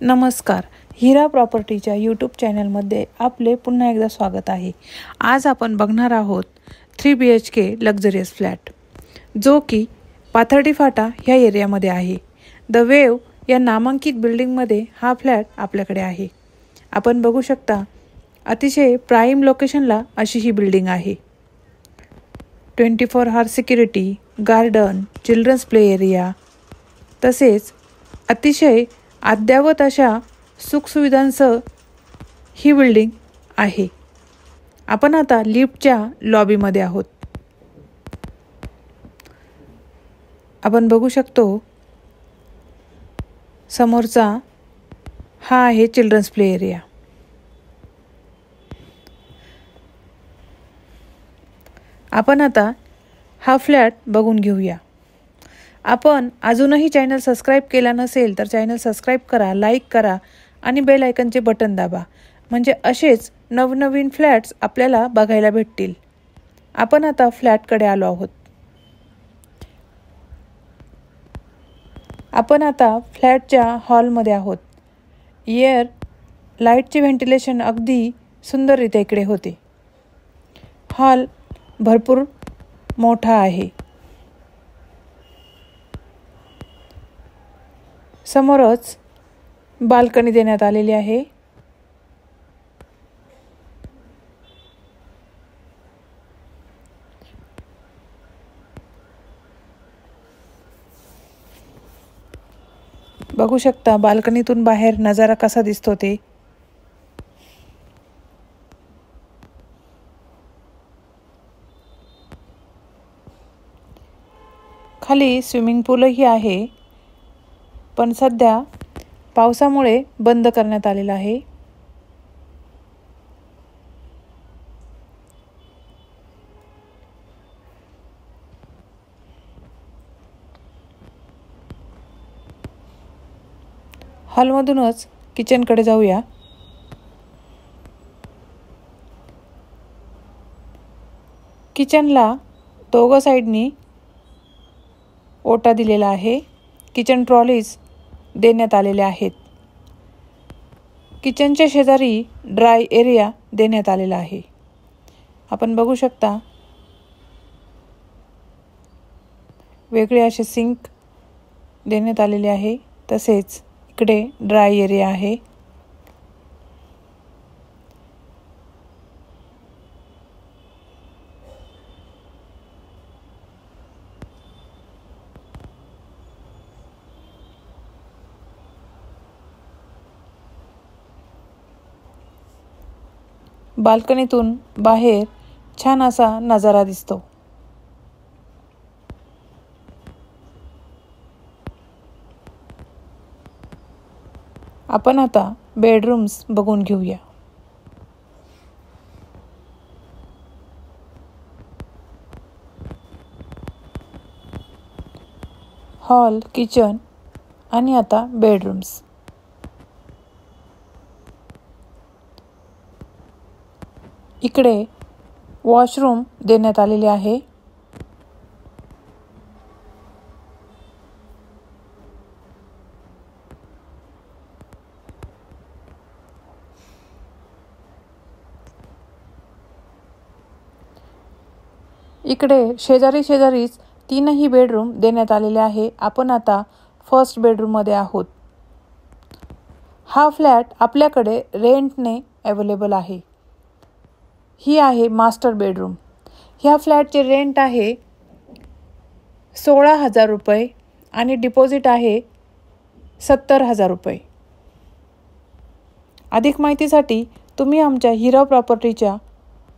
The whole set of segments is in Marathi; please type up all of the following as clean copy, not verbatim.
नमस्कार. हिरा प्रॉपर्टीच्या यूट्यूब चॅनलमध्ये आपले पुन्हा एकदा स्वागत आहे. आज आपण बघणार आहोत 3 BHK लक्झरियस फ्लॅट, जो की पाथर्डी फाटा ह्या एरियामध्ये आहे. द वेव या नामांकित बिल्डिंगमध्ये हा फ्लॅट आपल्याकडे आहे. आपण बघू शकता, अतिशय प्राईम लोकेशनला अशी ही बिल्डिंग आहे. 24 hour security, garden, children's play area, तसेच अतिशय अद्ययावत अशा सुखसुविधांसह ही बिल्डिंग आहे. आपण आता लिफ्टच्या लॉबीमध्ये आहोत. आपण बघू शकतो, समोरचा हा आहे चिल्ड्रन्स प्ले एरिया. आपण आता हा फ्लॅट बघून घेऊया. आपण अजूनही चॅनल सबस्क्राईब केला नसेल तर चॅनल सबस्क्राईब करा, लाईक करा आणि बेल आयकनचे बटन दाबा, म्हणजे असेच नवनवीन फ्लॅट्स आपल्याला बघायला भेटतील. आपण आता फ्लॅटकडे आलो आहोत. आपण आता फ्लॅटच्या हॉलमध्ये आहोत. लाईटचे व्हेंटिलेशन अगदी सुंदररित्या इकडे होते. हॉल भरपूर मोठा आहे. समोरच बाल्कनी देण्यात आलेली आहे. बघू शकता बाल्कनीतून बाहेर नजारा कसा दिसतो ते. खाली स्विमिंग पूलही आहे, पण सध्या पावसामुळे बंद करण्यात आलेला आहे. हॉलमधूनच किचनकडे जाऊया. किचनला दोघं साईडनी ओटा दिलेला आहे. किचन ट्रॉलीज देण्यात आलेल्या आहेत. किचनच्या शेजारी ड्राय एरिया देण्यात आलेला आहे. आपण बघू शकता, वेगळे असे सिंक देण्यात आलेले आहे. तसेच इकडे ड्राय एरिया आहे. बाल्कनीतून बाहेर छान असा नजारा दिसतो. आपण आता बेडरूम्स बघून घेऊया. हॉल, किचन आणि आता बेडरूम्स. इकडे वॉशरूम देण्यात आलेले आहे. इकडे शेजारीच 3ही बेडरूम देण्यात आलेले आहे. आपण आता फर्स्ट बेडरूममध्ये आहोत. हा फ्लॅट आपल्याकडे रेंटने अवेलेबल आहे. ही आहे मास्टर बेडरूम. ह्या फ्लॅटचे रेंट आहे 16,000 रुपये आणि डिपॉझिट आहे 70,000 रुपये. अधिक माहितीसाठी तुम्ही आमच्या हिरा प्रॉपर्टीच्या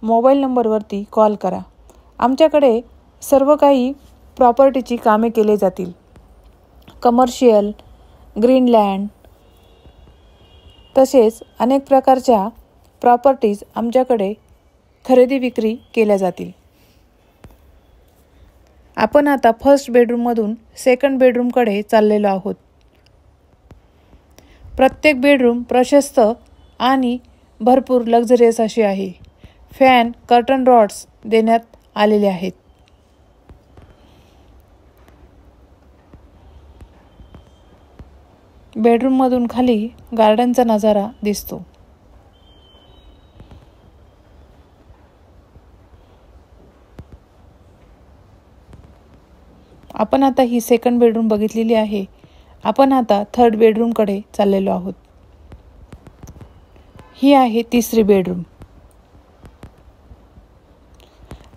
मोबाईल नंबरवरती कॉल करा. आमच्याकडे सर्व काही प्रॉपर्टीची कामे केली जातील. कमर्शियल, ग्रीनलँड, तसेच अनेक प्रकारच्या प्रॉपर्टीज आमच्याकडे खरेदी विक्री केल्या जातील. आपण आता फर्स्ट बेडरूममधून सेकंड बेडरूमकडे चाललेलो आहोत. प्रत्येक बेडरूम प्रशस्त आणि भरपूर लक्झरियस अशी आहे. फॅन, कर्टन रॉड्स देण्यात आलेले आहेत. बेडरूममधून खाली गार्डनचा नजारा दिसतो. आपण आता ही सेकंड बेडरूम बघितलेली आहे. आपण आता थर्ड बेडरूमकडे चाललेलो आहोत. ही आहे तिसरी बेडरूम.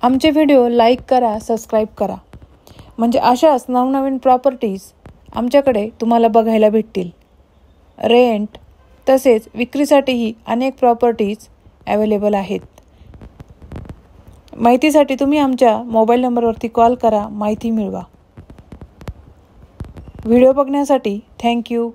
आमचे व्हिडिओ लाईक करा, सबस्क्राईब करा, म्हणजे अशाच नवनवीन प्रॉपर्टीज आमच्याकडे तुम्हाला बघायला भेटतील. रेंट तसेच विक्रीसाठीही अनेक प्रॉपर्टीज अवेलेबल आहेत. माहितीसाठी तुम्ही आमच्या मोबाईल नंबरवरती कॉल करा, माहिती मिळवा. व्हिडिओ बघण्यासाठी थँक्यू.